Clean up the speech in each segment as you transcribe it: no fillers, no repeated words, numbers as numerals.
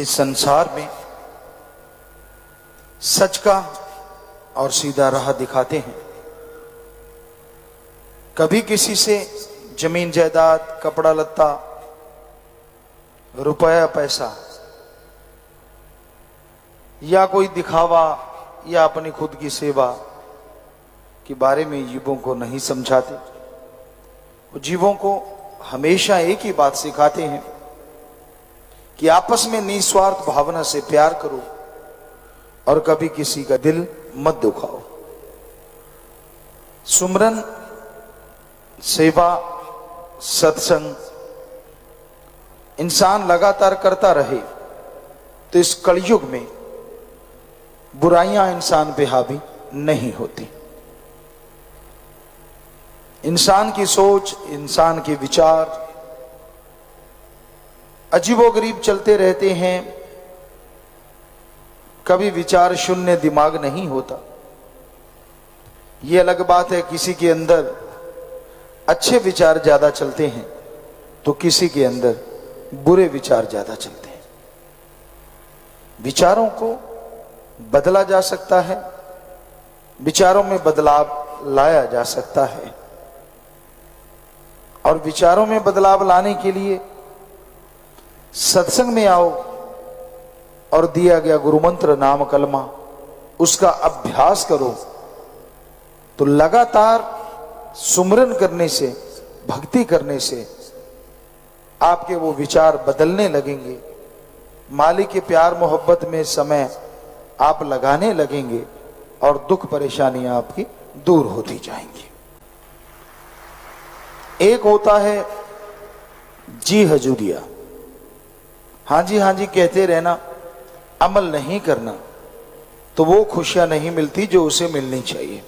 इस संसार में सच का और सीधा राह दिखाते हैं। कभी किसी से जमीन जायदाद, कपड़ा लत्ता, रुपया पैसा या कोई दिखावा या अपनी खुद की सेवा के बारे में जीवों को नहीं समझाते। वो जीवों को हमेशा एक ही बात सिखाते हैं कि आपस में निस्वार्थ भावना से प्यार करो और कभी किसी का दिल मत दुखाओ। सुमरन, सेवा, सत्संग इंसान लगातार करता रहे तो इस कलयुग में बुराइयां इंसान पे हावी नहीं होती। इंसान की सोच, इंसान के विचार अजीबोगरीब चलते रहते हैं। कभी विचार शून्य दिमाग नहीं होता। यह अलग बात है किसी के अंदर अच्छे विचार ज्यादा चलते हैं तो किसी के अंदर बुरे विचार ज्यादा चलते हैं। विचारों को बदला जा सकता है, विचारों में बदलाव लाया जा सकता है और विचारों में बदलाव लाने के लिए सत्संग में आओ और दिया गया गुरु मंत्र नाम कलमा उसका अभ्यास करो तो लगातार सुमरन करने से, भक्ति करने से आपके वो विचार बदलने लगेंगे। मालिक के प्यार मोहब्बत में समय आप लगाने लगेंगे और दुख परेशानियां आपकी दूर होती जाएंगी। एक होता है जी हजूरिया, हाँ जी कहते रहना, अमल नहीं करना तो वो खुशियां नहीं मिलती जो उसे मिलनी चाहिए।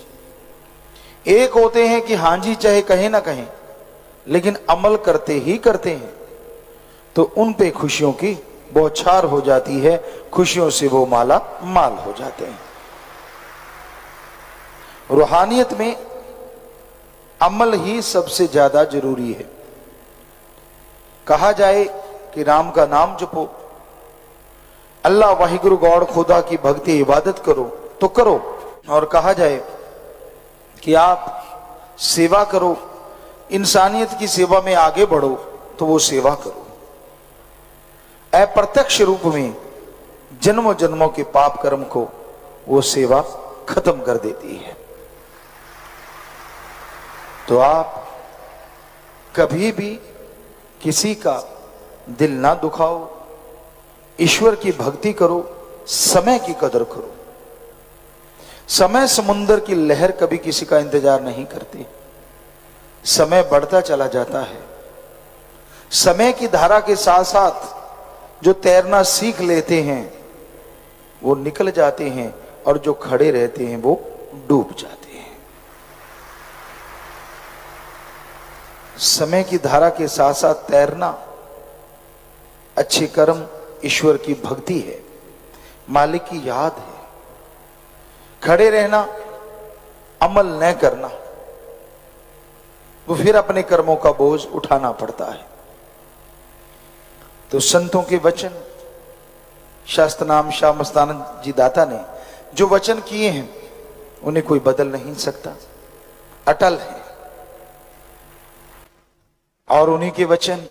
एक होते हैं कि हाँ जी चाहे कहें ना कहें लेकिन अमल करते ही करते हैं तो उन पे खुशियों की बौछार हो जाती है, खुशियों से वो माला माल हो जाते हैं। रूहानियत में अमल ही सबसे ज्यादा जरूरी है। कहा जाए कि राम का नाम जपो, अल्लाह वाहिगुरु गौड़ खुदा की भक्ति इबादत करो तो करो, और कहा जाए कि आप सेवा करो, इंसानियत की सेवा में आगे बढ़ो तो वो सेवा करो। अप्रत्यक्ष रूप में जन्मों जन्मों के पाप कर्म को वो सेवा खत्म कर देती है। तो आप कभी भी किसी का दिल ना दुखाओ, ईश्वर की भक्ति करो, समय की कदर करो। समय समुंदर की लहर कभी किसी का इंतजार नहीं करती। समय बढ़ता चला जाता है। समय की धारा के साथ साथ जो तैरना सीख लेते हैं वो निकल जाते हैं और जो खड़े रहते हैं वो डूब जाते हैं। समय की धारा के साथ साथ तैरना अच्छे कर्म, ईश्वर की भक्ति है, मालिक की याद है। खड़े रहना, अमल न करना, वो फिर अपने कर्मों का बोझ उठाना पड़ता है। तो संतों के वचन, शास्त्र नाम शाह मस्तानंद जी दाता ने जो वचन किए हैं उन्हें कोई बदल नहीं सकता, अटल है। और उन्हीं के वचन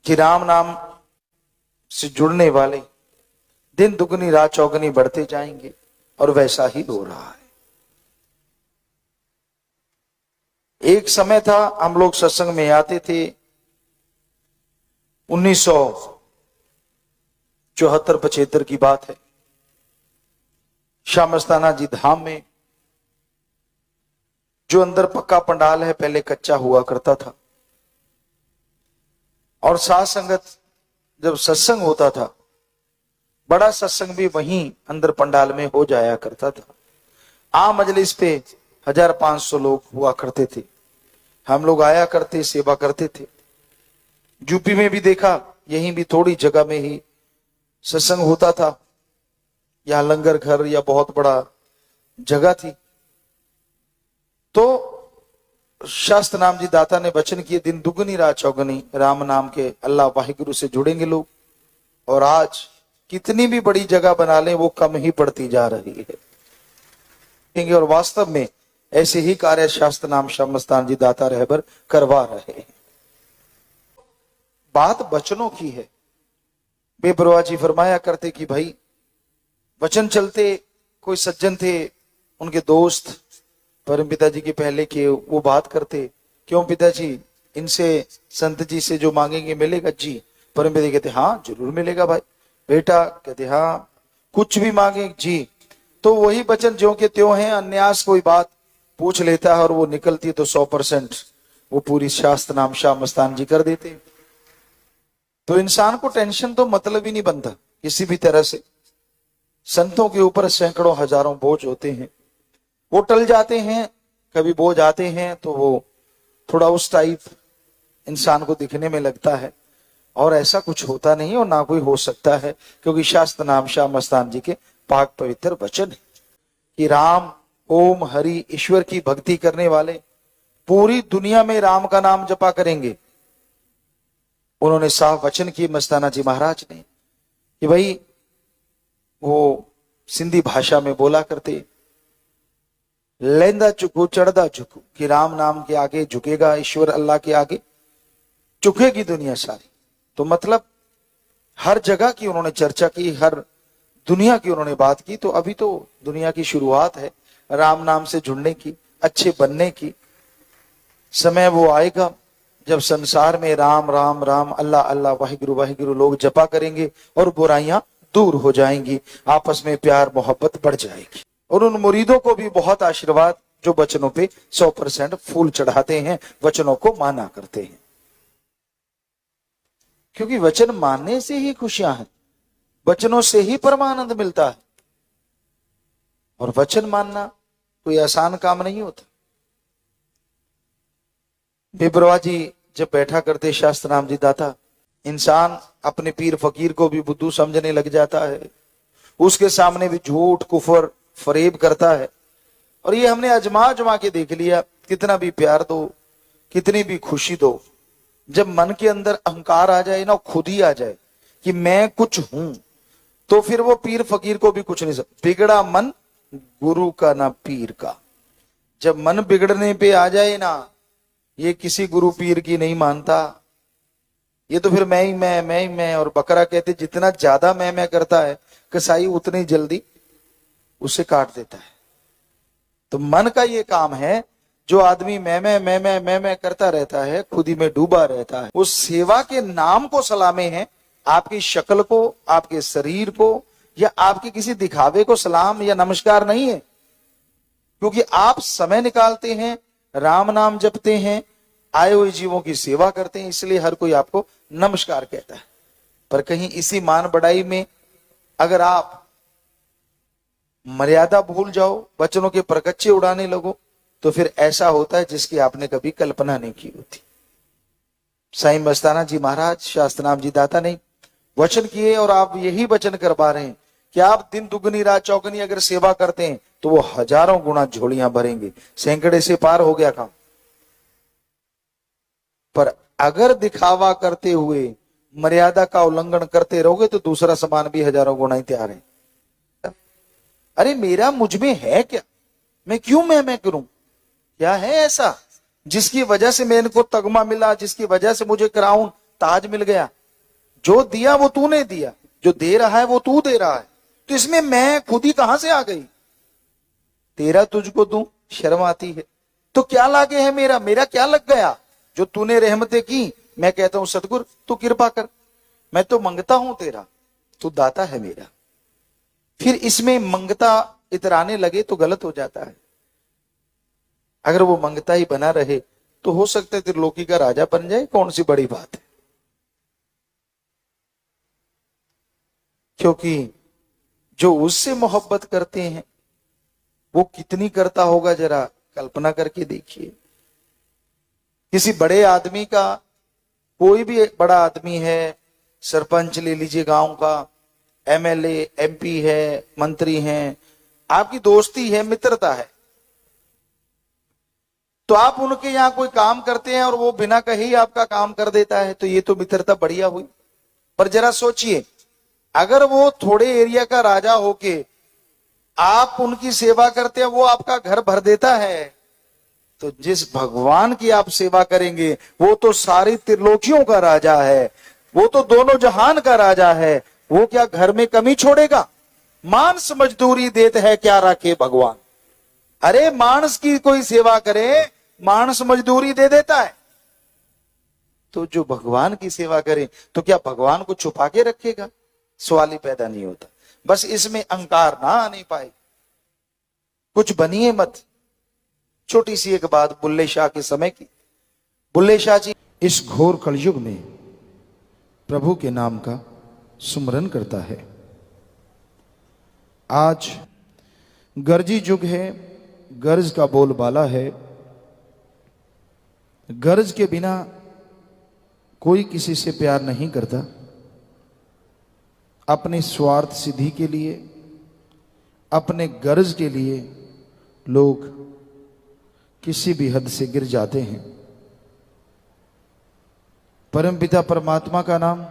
कि राम नाम से जुड़ने वाले दिन दुगनी रात चौगनी बढ़ते जाएंगे, और वैसा ही हो रहा है। एक समय था हम लोग सत्संग में आते थे, 1974-75 की बात है। शाह मस्ताना जी धाम में जो अंदर पक्का पंडाल है पहले कच्चा हुआ करता था, और साथ संगत जब सत्संग होता था, बड़ा सत्संग भी वहीं अंदर पंडाल में हो जाया करता था। आम मजलिस पे 1500 लोग हुआ करते थे। हम लोग आया करते, सेवा करते थे। यूपी में भी देखा, यहीं भी थोड़ी जगह में ही सत्संग होता था। यहाँ लंगर घर या बहुत बड़ा जगह थी। तो शास्त्र नाम जी दाता ने वचन किए, दिन दुगनी रात चौगनी राम नाम के अल्लाह वाहिगुरु से जुड़ेंगे लोग और आज कितनी भी बड़ी जगह बना लें वो कम ही पड़ती जा रही है। और वास्तव में ऐसे ही कार्य शास्त्र नाम श्याम मस्तान जी दाता रहबर करवा रहे हैं। बात वचनों की है। बेपरवाह जी फरमाया करते कि भाई वचन चलते, कोई सज्जन थे, उनके दोस्त परम पिताजी के पहले के, वो बात करते, क्यों पिताजी इनसे संत जी से जो मांगेंगे मिलेगा? जी। परम पिताजी कहते हाँ जरूर मिलेगा भाई। बेटा कहते हाँ कुछ भी मांगे? जी। तो वही वचन ज्यों के त्यों हैं, अन्यास कोई बात पूछ लेता है और वो निकलती है तो 100% वो पूरी शास्त्र नाम श्याम मस्तान जी कर देते। तो इंसान को टेंशन तो मतलब ही नहीं बनता किसी भी तरह से। संतों के ऊपर सैकड़ों हजारों बोझ होते हैं, वो टल जाते हैं। कभी बोझ आते हैं तो वो थोड़ा उस टाइप इंसान को दिखने में लगता है, और ऐसा कुछ होता नहीं और ना कोई हो सकता है, क्योंकि शास्त्र नाम श्याम मस्तान जी के पाक पवित्र वचन है कि राम ओम हरि ईश्वर की भक्ति करने वाले पूरी दुनिया में राम का नाम जपा करेंगे। उन्होंने साफ वचन किए मस्ताना जी महाराज ने कि भाई वो सिंधी भाषा में बोला करते, लेंदा चुकू चढ़दा झुकू, कि राम नाम के आगे झुकेगा ईश्वर अल्लाह के आगे झुकेगी दुनिया सारी। तो मतलब हर जगह की उन्होंने चर्चा की, हर दुनिया की उन्होंने बात की। तो अभी तो दुनिया की शुरुआत है राम नाम से जुड़ने की, अच्छे बनने की। समय वो आएगा जब संसार में राम राम राम अल्लाह अल्लाह वाहिगुरु वाहिगुरु लोग जपा करेंगे और बुराइयां दूर हो जाएंगी, आपस में प्यार मोहब्बत बढ़ जाएगी। और उन मुरीदों को भी बहुत आशीर्वाद जो वचनों पे 100% फूल चढ़ाते हैं, वचनों को माना करते हैं। क्योंकि वचन मानने से ही खुशियां हैं, वचनों से ही परमानंद मिलता है। और वचन मानना कोई आसान काम नहीं होता। बेपरवाह जी जब बैठा करते शास्त्र नाम जी दाता, इंसान अपने पीर फकीर को भी बुद्धू समझने लग जाता है, उसके सामने भी झूठ कुफर फरेब करता है। और ये हमने अजमा अजमा के देख लिया, कितना भी प्यार दो, कितनी भी खुशी दो, जब मन के अंदर अहंकार आ जाए ना, खुद ही आ जाए कि मैं कुछ हूं, तो फिर वो पीर फकीर को भी कुछ नहीं सकता। बिगड़ा मन गुरु का ना पीर का। जब मन बिगड़ने पे आ जाए ना, ये किसी गुरु पीर की नहीं मानता, ये तो फिर मैं ही मैं। और बकरा कहते जितना ज्यादा मैं करता है कसाई उतनी जल्दी उसे काट देता है। तो मन का ये काम है, जो आदमी मैं करता रहता है, खुद ही में डूबा रहता है, उस सेवा के नाम को सलामे हैं। आपकी शक्ल को, आपके शरीर को, या आपके किसी दिखावे को सलाम या नमस्कार नहीं है। क्योंकि आप समय निकालते हैं, राम नाम जपते हैं, आए हुए जीवों की सेवा करते हैं, इसलिए हर कोई आपको नमस्कार कहता है। पर कहीं इसी मान बढ़ाई में अगर आप मर्यादा भूल जाओ, वचनों के परकच्चे उड़ाने लगो, तो फिर ऐसा होता है जिसकी आपने कभी कल्पना नहीं की होती। साईं मस्ताना जी महाराज शास्त्रनाम जी दाता ने वचन किए, और आप यही वचन करवा रहे हैं कि आप दिन दुगनी रात चौगनी अगर सेवा करते हैं तो वो हजारों गुना झोलियां भरेंगे, सैकड़े से पार हो गया काम। पर अगर दिखावा करते हुए मर्यादा का उल्लंघन करते रहोगे तो दूसरा सामान भी हजारों गुना ही तैयार है। अरे मेरा मुझ में है क्या, मैं क्यों मैं करूं? क्या है ऐसा जिसकी वजह से मेरे को तगमा मिला, जिसकी वजह से मुझे क्राउन ताज मिल गया? जो दिया वो तूने दिया, जो दे रहा है वो तू दे रहा है, तो इसमें मैं खुद ही कहां से आ गई? तेरा तुझको दूं शर्म आती है तो क्या लागे है मेरा, मेरा क्या लग गया? जो तूने रहमतें की, मैं कहता हूं सतगुर तू कृपा कर, मैं तो मंगता हूं तेरा, तू दाता है मेरा। फिर इसमें मंगता इतराने लगे तो गलत हो जाता है। अगर वो मंगता ही बना रहे तो हो सकता है त्रिलोकी का राजा बन जाए, कौन सी बड़ी बात है। क्योंकि जो उससे मोहब्बत करते हैं वो कितनी करता होगा, जरा कल्पना करके देखिए। किसी बड़े आदमी का, कोई भी बड़ा आदमी है, सरपंच ले लीजिए गांव का, एमएलए एमपी है, मंत्री हैं, आपकी दोस्ती है, मित्रता है, तो आप उनके यहां कोई काम करते हैं और वो बिना कहे ही आपका काम कर देता है, तो ये तो मित्रता बढ़िया हुई। पर जरा सोचिए अगर वो थोड़े एरिया का राजा होके आप उनकी सेवा करते हैं, वो आपका घर भर देता है, तो जिस भगवान की आप सेवा करेंगे वो तो सारी त्रिलोकियों का राजा है, वो तो दोनों जहान का राजा है। वो क्या घर में कमी छोड़ेगा? मांस मजदूरी देते हैं क्या रखे भगवान? अरे मांस की कोई सेवा करे, मांस मजदूरी दे देता है। तो जो भगवान की सेवा करे तो क्या भगवान को छुपा के रखेगा? सवाल ही पैदा नहीं होता। बस इसमें अहंकार ना आने पाए, कुछ बनिए मत। छोटी सी एक बात बुल्ले शाह के समय की। बुल्ले शाह जी इस घोर कलयुग में प्रभु के नाम का सुमरन करता है। आज गर्जी युग है, गर्ज का बोलबाला है। गर्ज के बिना कोई किसी से प्यार नहीं करता। अपने स्वार्थ सिद्धि के लिए, अपने गर्ज के लिए लोग किसी भी हद से गिर जाते हैं। परमपिता परमात्मा का नाम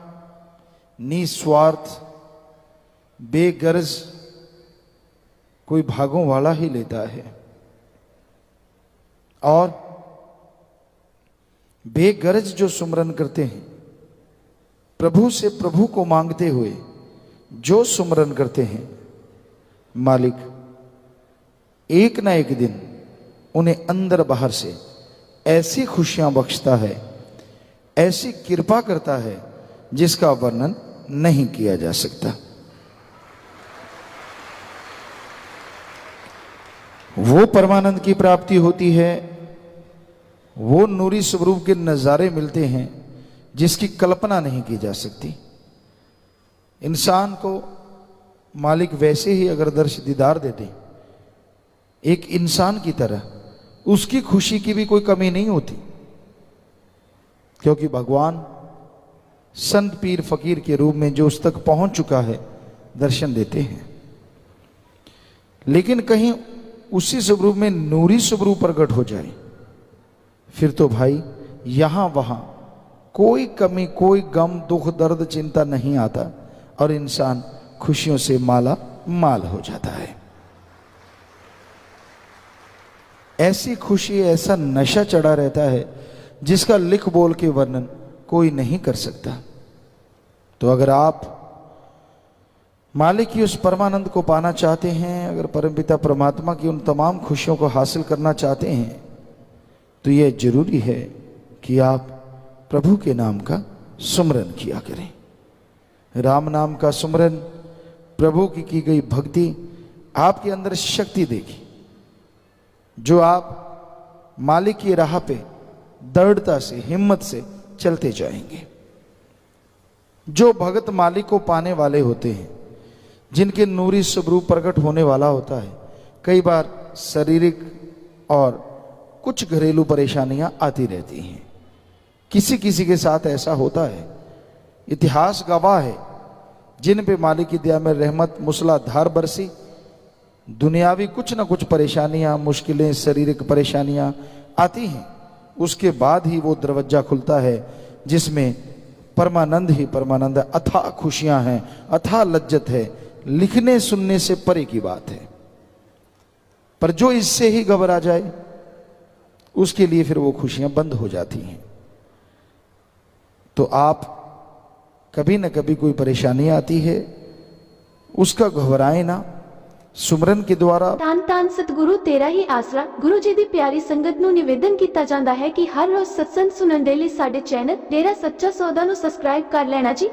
निस्वार्थ बेगर्ज कोई भागों वाला ही लेता है, और बेगर्ज जो सुमरन करते हैं, प्रभु से प्रभु को मांगते हुए जो सुमरन करते हैं, मालिक एक ना एक दिन उन्हें अंदर बाहर से ऐसी खुशियां बख्शता है, ऐसी कृपा करता है जिसका वर्णन नहीं किया जा सकता। वो परमानंद की प्राप्ति होती है, वो नूरी स्वरूप के नजारे मिलते हैं जिसकी कल्पना नहीं की जा सकती। इंसान को मालिक वैसे ही अगर दर्श दीदार दे दे, एक इंसान की तरह, उसकी खुशी की भी कोई कमी नहीं होती, क्योंकि भगवान संत पीर फकीर के रूप में जो उस तक पहुंच चुका है दर्शन देते हैं। लेकिन कहीं उसी स्वरूप में नूरी स्वरूप प्रकट हो जाए, फिर तो भाई यहां वहां कोई कमी, कोई गम, दुख, दर्द, चिंता नहीं आता और इंसान खुशियों से माला माल हो जाता है। ऐसी खुशी, ऐसा नशा चढ़ा रहता है जिसका लिख बोल के वर्णन कोई नहीं कर सकता। तो अगर आप मालिक की उस परमानंद को पाना चाहते हैं, अगर परमपिता परमात्मा की उन तमाम खुशियों को हासिल करना चाहते हैं, तो यह जरूरी है कि आप प्रभु के नाम का सुमरन किया करें। राम नाम का सुमरन, प्रभु की गई भक्ति आपके अंदर शक्ति देगी, जो आप मालिक की राह पे दृढ़ता से, हिम्मत से चलते जाएंगे। जो भगत मालिक को पाने वाले होते हैं, जिनके नूरी स्वरूप प्रकट होने वाला होता है, कई बार शारीरिक और कुछ घरेलू परेशानियां आती रहती हैं। किसी किसी के साथ ऐसा होता है। इतिहास गवाह है, जिन पे मालिक की दया में रहमत मूसलाधार बरसी, दुनियावी कुछ ना कुछ परेशानियां, मुश्किलें, शारीरिक परेशानियां आती हैं, उसके बाद ही वो दरवाजा खुलता है जिसमें परमानंद ही परमानंद है। अथाह खुशियां हैं, अथाह लज्जत है, लिखने सुनने से परे की बात है। पर जो इससे ही घबरा जाए, उसके लिए फिर वो खुशियां बंद हो जाती हैं। तो आप कभी ना कभी कोई परेशानी आती है, उसका घबराए ना, सुमरन के द्वारा। ਧੰਨ ਧੰਨ ਸਤਿਗੁਰੂ ਤੇਰਾ ਹੀ ਆਸਰਾ। ਗੁਰੂ ਜੀ ਦੀ ਪਿਆਰੀ ਸੰਗਤ ਨੂੰ ਨਿਵੇਦਨ ਕੀਤਾ ਜਾਂਦਾ ਹੈ ਕਿ ਹਰ ਰੋਜ਼ ਸਤਸੰਗ ਸੁਣਨ ਦੇ ਲਈ ਸਾਡੇ ਚੈਨਲ ਡੇਰਾ ਸੱਚਾ ਸੌਦਾ ਨੂੰ ਸਬਸਕ੍ਰਾਈਬ ਕਰ ਲੈਣਾ ਜੀ।